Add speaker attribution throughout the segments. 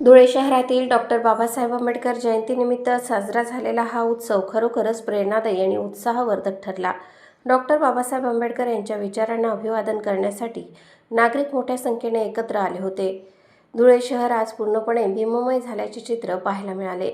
Speaker 1: धुळे शहरातील डॉक्टर बाबासाहेब आंबेडकर जयंतीनिमित्त साजरा झालेला हा उत्सव खरोखरच प्रेरणादायी आणि उत्साहवर्धक ठरला। डॉक्टर बाबासाहेब आंबेडकर यांच्या विचारांना अभिवादन करण्यासाठी नागरिक मोठ्या संख्येने एकत्र आले होते। धुळे शहर आज पूर्णपणे भीममय झाल्याचे चित्र पाहायला मिळाले।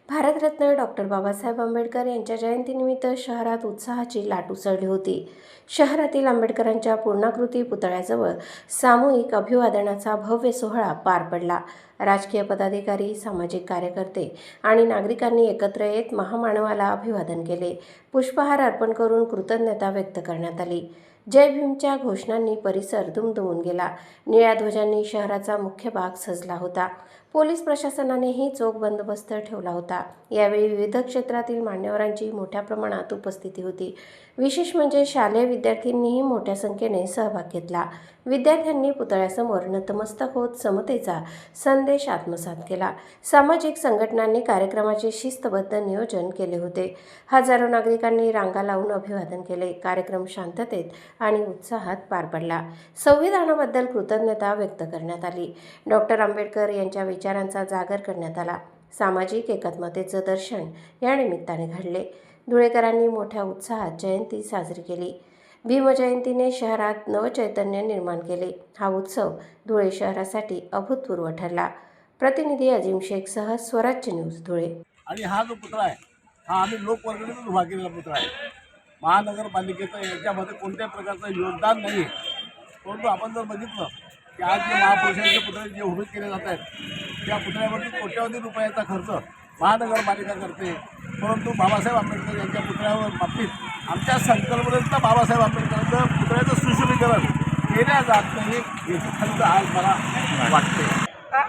Speaker 1: भारतरत्न डॉक्टर बाबासाहेब आंबेडकर यांच्या जयंतीनिमित्त शहरात उत्साहाची लाट उसळली होती। शहरातील आंबेडकरांच्या पूर्णाकृती पुतळ्याजवळ सामूहिक अभिवादनाचा भव्य सोहळा पार पडला। राजकीय पदाधिकारी, सामाजिक कार्यकर्ते आणि नागरिकांनी एकत्र येत महामानवाला अभिवादन केले। पुष्पहार अर्पण करून कृतज्ञता व्यक्त करण्यात आली। जय भीमच्या घोषणांनी परिसर दुमदुमून गेला। निळ्या ध्वजांनी शहराचा मुख्य भाग सजला होता। पोलीस प्रशासनानेही चोख बंदोबस्त ठेवला होता। यावेळी विविध क्षेत्रातील मान्यवरांची मोठ्या प्रमाणात उपस्थिती होती। विशेष म्हणजे शालेय विद्यार्थ्यांनीही मोठ्या संख्येने सहभाग घेतला। विद्यार्थ्यांनी पुतळ्यासमोर नतमस्तक होत समतेचा संदेश आत्मसात केला। सामाजिक संघटनांनी कार्यक्रमाचे शिस्तबद्ध नियोजन केले होते। हजारो नागरिकांनी रांगा लावून अभिवादन केले। कार्यक्रम शांततेत आणि उत्साहात पार पडला। संविधानाबद्दल कृतज्ञता व्यक्त करण्यात आली। डॉक्टर आंबेडकर यांच्या विचारांचा जागर करण्यात आला। सामाजिक एकात्मतेचं दर्शन या निमित्ताने घडले। धुळेकरांनी मोठ्या उत्साहात जयंती साजरी केली। भीमजयंतीने शहरात नवचैतन्य निर्माण केले। हा उत्सव धुळे शहरासाठी अभूतपूर्व ठरला। प्रतिनिधी अजीम शेख सह स्वराज्य न्यूज धुळे।
Speaker 2: आणि हा जो पुतळा आहे हा आम्ही लोकवर्गणीतून उभा केलेला पुतळा आहे। महानगरपालिकेचं याच्यामध्ये कोणत्याही प्रकारचं योगदान नाही आहे। परंतु आपण जर बघितलं की आज जे महापुरुषांचे पुतळे जे उभे केले जात आहेत त्या पुतळ्यावरती कोट्यवधी रुपयाचा खर्च महानगरपालिका करते। परंतु बाबासाहेब आंबेडकर यांच्या पुतळ्यावर बाबतीत आमच्या संकल्पनेत बाबासाहेब आंबेडकरांचं पुतळ्याचं सुशोभीकरण केल्या जात नाही याची खंत आज मला वाटते।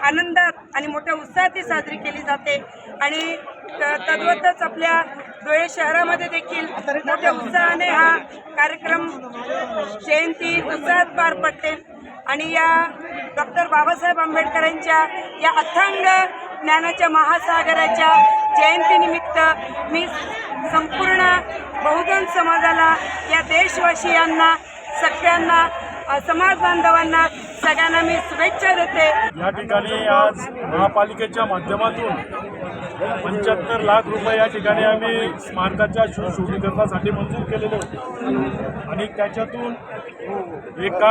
Speaker 3: आनंदात आणि मोठ्या उत्साहात ती साजरी केली जाते आणि तद्वतच आपल्या धुळे शहरामध्ये देखील मोठ्या उत्साहाने हा कार्यक्रम जयंती उत्साहात पार पडते। आणि या डॉक्टर बाबासाहेब आंबेडकरांच्या या अथांग ज्ञानाच्या महासागराच्या जयंतीनिमित्त मी संपूर्ण बहुजन समाजाला, या देशवासियांना, सगळ्यांना, समाज बांधवांना सगळ्यांना मी शुभेच्छा देते।
Speaker 4: या ठिकाणी आज महापालिकेच्या माध्यमातून 75 लाख रुपये या ठिकाणी आम्ही स्मारकाच्या सुशोभीकरणासाठी मंजूर केलेले होते आणि त्याच्यातून एक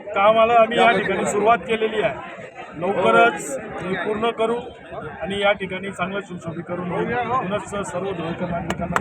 Speaker 4: कामाला आम्ही या ठिकाणी सुरुवात केलेली आहे। लवकरच हे पूर्ण करू आणि या ठिकाणी चांगलं सुशोभीकरण होईल। सर्व धुळेकर नागरिकांना